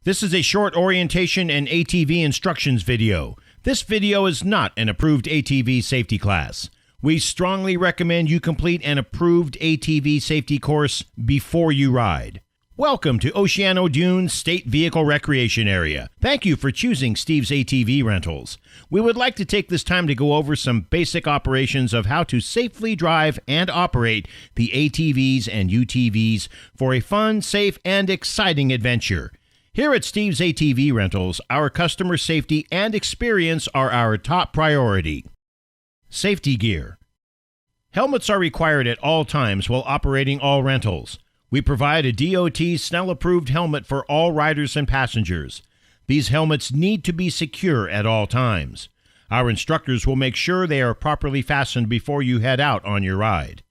This is a short orientation and ATV instructions video. This video is not an approved ATV safety class. We strongly recommend you complete an approved ATV safety course before you ride. Welcome to Oceano Dunes State Vehicle Recreation Area. Thank you for choosing Steve's ATV Rentals. We would like to take this time to go over some basic operations of how to safely drive and operate the ATVs and UTVs for a fun, safe, and exciting adventure. Here at Steve's ATV Rentals, our customer safety and experience are our top priority. Safety gear. Helmets are required at all times while operating all rentals. We provide a DOT Snell-approved helmet for all riders and passengers. These helmets need to be secure at all times. Our instructors will make sure they are properly fastened before you head out on your ride.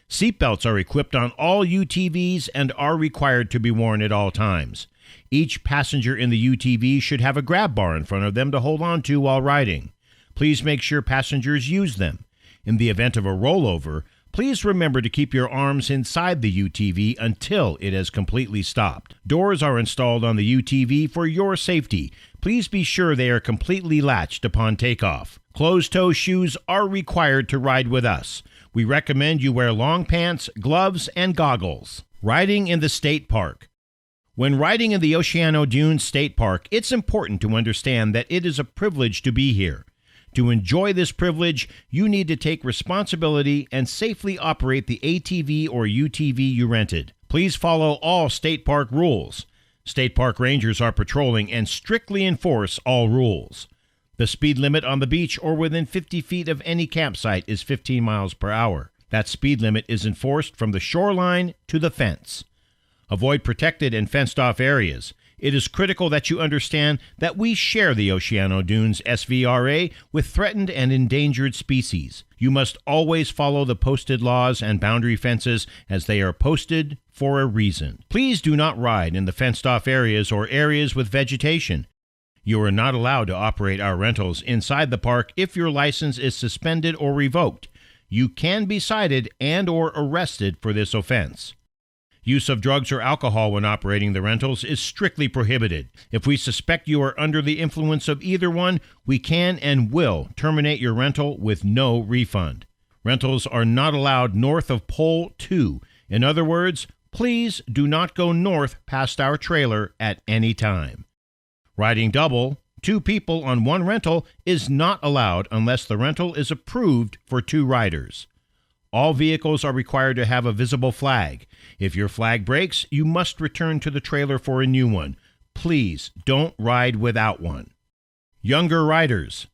Seatbelts are equipped on all UTVs and are required to be worn at all times. Each passenger in the UTV should have a grab bar in front of them to hold on to while riding. Please make sure passengers use them. In the event of a rollover, please remember to keep your arms inside the UTV until it has completely stopped. Doors are installed on the UTV for your safety. Please be sure they are completely latched upon takeoff. Closed-toe shoes are required to ride with us. We recommend you wear long pants, gloves, and goggles. Riding in the state park. When riding in the Oceano Dunes State Park, it's important to understand that it is a privilege to be here. To enjoy this privilege, you need to take responsibility and safely operate the ATV or UTV you rented. Please follow all state park rules. State park rangers are patrolling and strictly enforce all rules. The speed limit on the beach or within 50 feet of any campsite is 15 miles per hour. That speed limit is enforced from the shoreline to the fence. Avoid protected and fenced-off areas. It is critical that you understand that we share the Oceano Dunes SVRA with threatened and endangered species. You must always follow the posted laws and boundary fences as they are posted for a reason. Please do not ride in the fenced-off areas or areas with vegetation. You are not allowed to operate our rentals inside the park if your license is suspended or revoked. You can be cited and/or arrested for this offense. Use of drugs or alcohol when operating the rentals is strictly prohibited. If we suspect you are under the influence of either one, we can and will terminate your rental with no refund. Rentals are not allowed north of Pole 2. In other words, please do not go north past our trailer at any time. Riding double, 2 people on one rental, is not allowed unless the rental is approved for 2 riders. All vehicles are required to have a visible flag. If your flag breaks, you must return to the trailer for a new one. Please don't ride without one. Younger riders.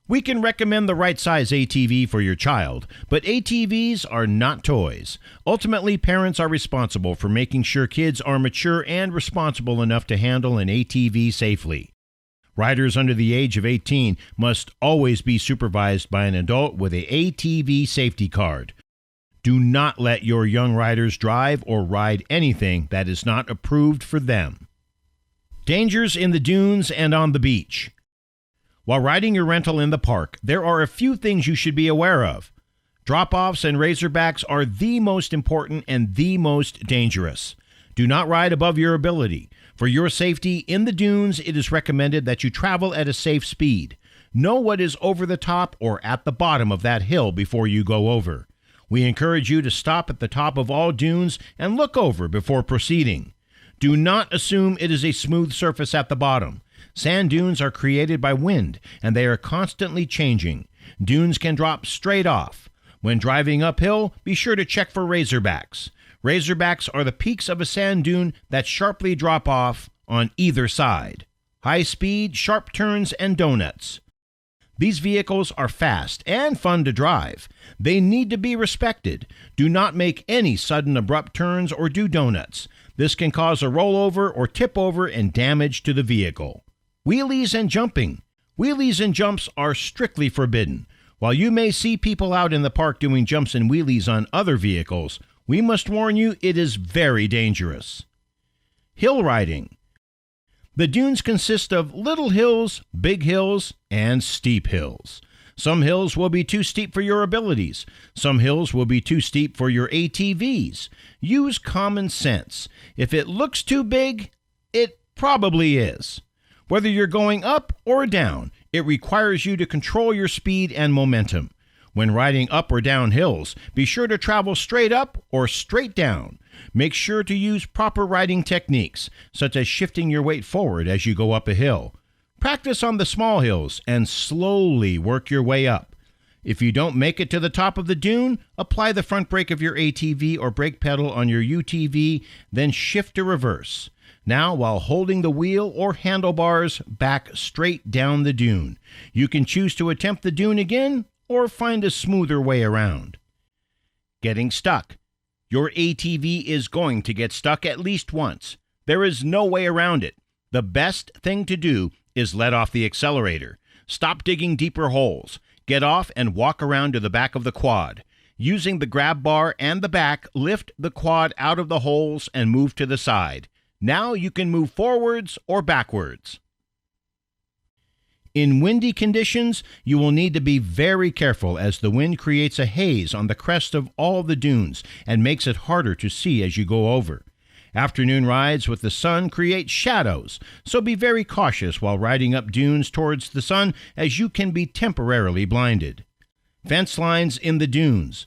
We can recommend the right size ATV for your child, but ATVs are not toys. Ultimately, parents are responsible for making sure kids are mature and responsible enough to handle an ATV safely. Riders under the age of 18 must always be supervised by an adult with an ATV safety card. Do not let your young riders drive or ride anything that is not approved for them. Dangers in the dunes and on the beach. While riding your rental in the park, there are a few things you should be aware of. Drop-offs and razorbacks are the most important and the most dangerous. Do not ride above your ability. For your safety in the dunes, it is recommended that you travel at a safe speed. Know what is over the top or at the bottom of that hill before you go over. We encourage you to stop at the top of all dunes and look over before proceeding. Do not assume it is a smooth surface at the bottom. Sand dunes are created by wind, and they are constantly changing. Dunes can drop straight off. When driving uphill, be sure to check for razorbacks. Razorbacks are the peaks of a sand dune that sharply drop off on either side. High speed, sharp turns, and donuts. These vehicles are fast and fun to drive. They need to be respected. Do not make any sudden abrupt turns or do donuts. This can cause a rollover or tip over and damage to the vehicle. Wheelies and jumping. Wheelies and jumps are strictly forbidden. While you may see people out in the park doing jumps and wheelies on other vehicles, we must warn you it is very dangerous. Hill riding. The dunes consist of little hills, big hills, and steep hills. Some hills will be too steep for your abilities. Some hills will be too steep for your ATVs. Use common sense. If it looks too big, it Probably is. Whether you're going up or down, it requires you to control your speed and momentum. When riding up or down hills, be sure to travel straight up or straight down. Make sure to use proper riding techniques, such as shifting your weight forward as you go up a hill. Practice on the small hills and slowly work your way up. If you don't make it to the top of the dune, apply the front brake of your ATV or brake pedal on your UTV, then shift to reverse. Now, while holding the wheel or handlebars, back straight down the dune. You can choose to attempt the dune again or find a smoother way around. Getting stuck. Your ATV is going to get stuck at least once. There is no way around it. The best thing to do is let off the accelerator. Stop digging deeper holes. Get off and walk around to the back of the quad. Using the grab bar and the back, lift the quad out of the holes and move to the side. Now you can move forwards or backwards. In windy conditions, you will need to be very careful as the wind creates a haze on the crest of all the dunes and makes it harder to see as you go over. Afternoon rides with the sun create shadows, so be very cautious while riding up dunes towards the sun as you can be temporarily blinded. Fence lines in the dunes.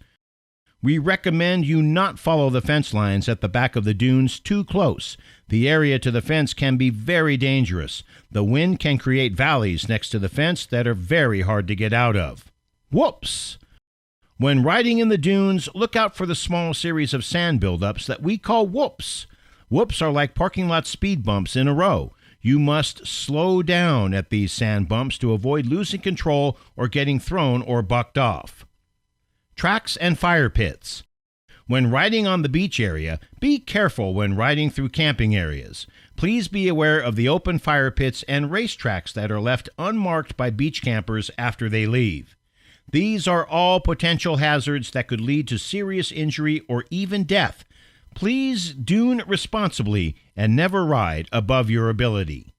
We recommend you not follow the fence lines at the back of the dunes too close. The area to the fence can be very dangerous. The wind can create valleys next to the fence that are very hard to get out of. Whoops! When riding in the dunes, look out for the small series of sand buildups that we call whoops. Whoops are like parking lot speed bumps in a row. You must slow down at these sand bumps to avoid losing control or getting thrown or bucked off. Tracks and fire pits. When riding on the beach area, be careful when riding through camping areas. Please be aware of the open fire pits and racetracks that are left unmarked by beach campers after they leave. These are all potential hazards that could lead to serious injury or even death. Please dune responsibly and never ride above your ability.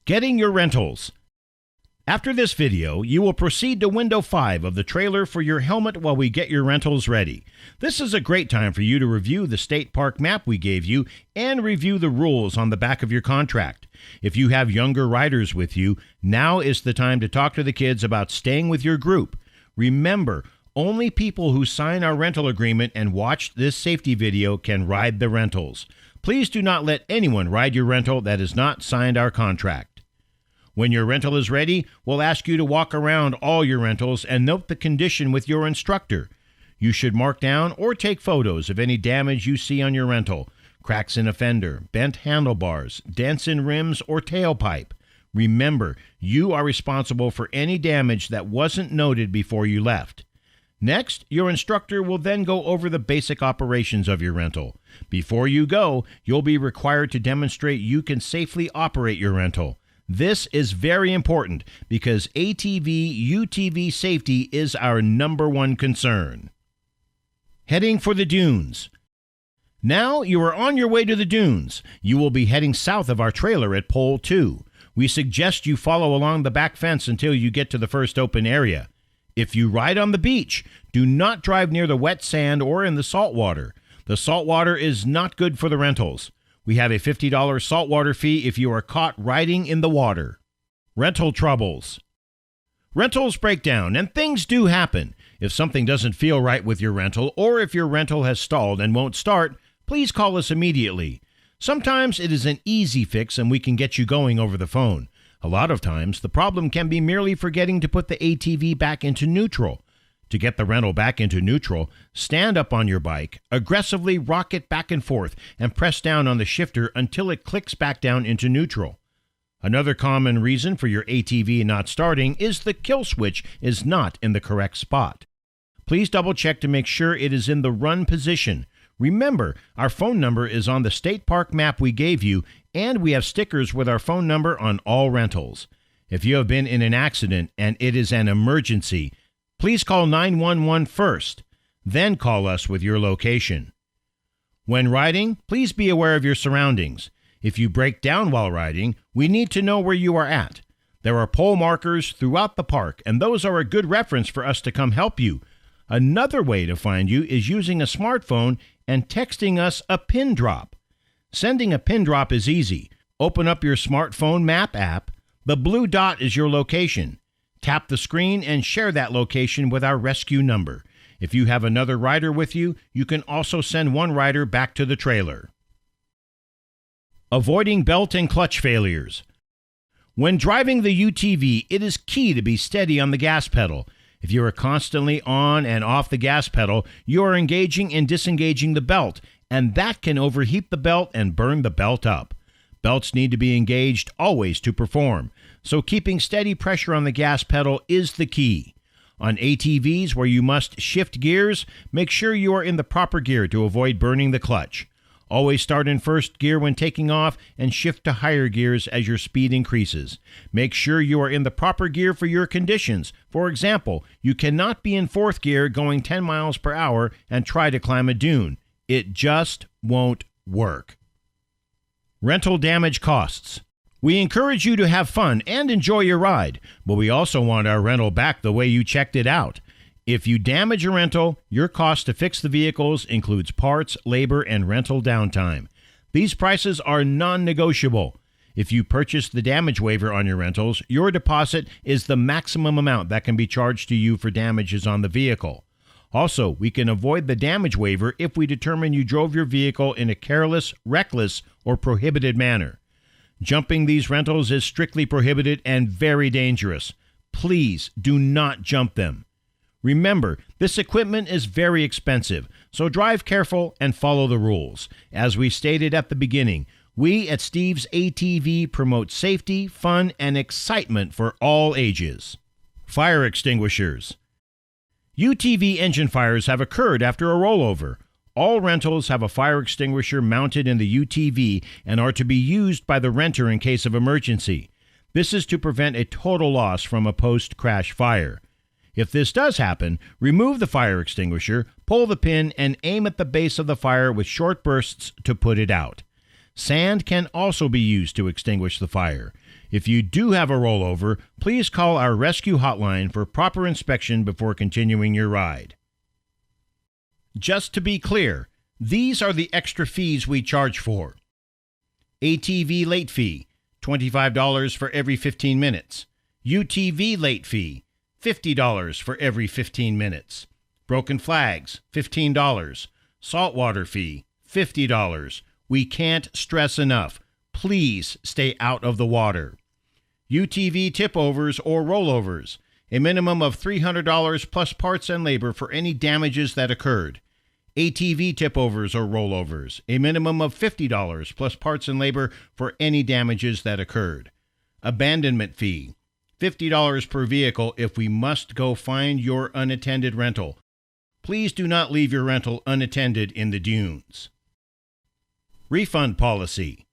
Getting your rentals. After this video, you will proceed to window 5 of the trailer for your helmet while we get your rentals ready. This is a great time for you to review the state park map we gave you and review the rules on the back of your contract. If you have younger riders with you, now is the time to talk to the kids about staying with your group. Remember, only people who sign our rental agreement and watch this safety video can ride the rentals. Please do not let anyone ride your rental that has not signed our contract. When your rental is ready, we'll ask you to walk around all your rentals and note the condition with your instructor. You should mark down or take photos of any damage you see on your rental. Cracks in a fender, bent handlebars, dents in rims or tailpipe. Remember, you are responsible for any damage that wasn't noted before you left. Next, your instructor will then go over the basic operations of your rental. Before you go, you'll be required to demonstrate you can safely operate your rental. This is very important because ATV, UTV safety is our #1 concern. Heading for the dunes. Now you are on your way to the dunes. You will be heading south of our trailer at Pole 2. We suggest you follow along the back fence until you get to the first open area. If you ride on the beach, do not drive near the wet sand or in the salt water. The salt water is not good for the rentals. We have a $50 saltwater fee if you are caught riding in the water. Rental troubles. Rentals break down, and things do happen. If something doesn't feel right with your rental, or if your rental has stalled and won't start, please call us immediately. Sometimes it is an easy fix and we can get you going over the phone. A lot of times, the problem can be merely forgetting to put the ATV back into neutral. To get the rental back into neutral, stand up on your bike, aggressively rock it back and forth, and press down on the shifter until it clicks back down into neutral. Another common reason for your ATV not starting is the kill switch is not in the correct spot. Please double check to make sure it is in the run position. Remember, our phone number is on the state park map we gave you, and we have stickers with our phone number on all rentals. If you have been in an accident and it is an emergency, please call 911 first, then call us with your location. When riding, please be aware of your surroundings. If you break down while riding, we need to know where you are at. There are pole markers throughout the park, and those are a good reference for us to come help you. Another way to find you is using a smartphone and texting us a pin drop. Sending a pin drop is easy. Open up your smartphone map app. The blue dot is your location. Tap the screen and share that location with our rescue number. If you have another rider with you, you can also send one rider back to the trailer. Avoiding belt and clutch failures. When driving the UTV, it is key to be steady on the gas pedal. If you are constantly on and off the gas pedal, you are engaging and disengaging the belt, and that can overheat the belt and burn the belt up. Belts need to be engaged always to perform, so keeping steady pressure on the gas pedal is the key. On ATVs where you must shift gears, make sure you are in the proper gear to avoid burning the clutch. Always start in first gear when taking off and shift to higher gears as your speed increases. Make sure you are in the proper gear for your conditions. For example, you cannot be in fourth gear going 10 miles per hour and try to climb a dune. It just won't work. Rental damage costs. We encourage you to have fun and enjoy your ride, but we also want our rental back the way you checked it out. If you damage a rental, your cost to fix the vehicles includes parts, labor, and rental downtime. These prices are non-negotiable. If you purchase the damage waiver on your rentals, your deposit is the maximum amount that can be charged to you for damages on the vehicle. Also, we can avoid the damage waiver if we determine you drove your vehicle in a careless, reckless, or prohibited manner. Jumping these rentals is strictly prohibited and very dangerous. Please do not jump them. Remember, this equipment is very expensive, so drive careful and follow the rules. As we stated at the beginning, we at Steve's ATV promote safety, fun, and excitement for all ages. Fire extinguishers. UTV engine fires have occurred after a rollover. All rentals have a fire extinguisher mounted in the UTV and are to be used by the renter in case of emergency. This is to prevent a total loss from a post-crash fire. If this does happen, remove the fire extinguisher, pull the pin, and aim at the base of the fire with short bursts to put it out. Sand can also be used to extinguish the fire. If you do have a rollover, please call our rescue hotline for proper inspection before continuing your ride. Just to be clear, these are the extra fees we charge for. ATV late fee, $25 for every 15 minutes. UTV late fee, $50 for every 15 minutes. Broken flags, $15. Saltwater fee, $50. We can't stress enough. Please stay out of the water. UTV tip-overs or rollovers, a minimum of $300 plus parts and labor for any damages that occurred. ATV tip-overs or rollovers, a minimum of $50 plus parts and labor for any damages that occurred. Abandonment fee, $50 per vehicle if we must go find your unattended rental. Please do not leave your rental unattended in the dunes. Refund policy.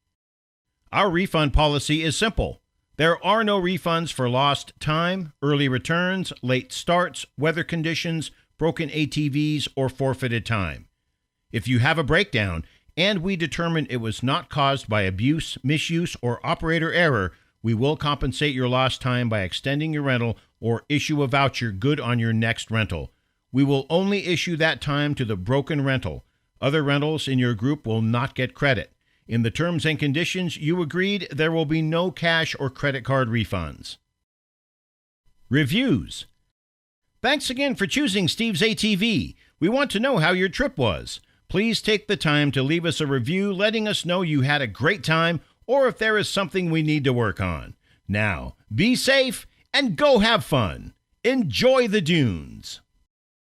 Our refund policy is simple. There are no refunds for lost time, early returns, late starts, weather conditions, broken ATVs, or forfeited time. If you have a breakdown and we determine it was not caused by abuse, misuse, or operator error, we will compensate your lost time by extending your rental or issue a voucher good on your next rental. We will only issue that time to the broken rental. Other rentals in your group will not get credit. In the terms and conditions you agreed, there will be no cash or credit card refunds. Reviews. Thanks again for choosing Steve's ATV. We want to know how your trip was. Please take the time to leave us a review letting us know you had a great time or if there is something we need to work on. Now, be safe and go have fun. Enjoy the dunes.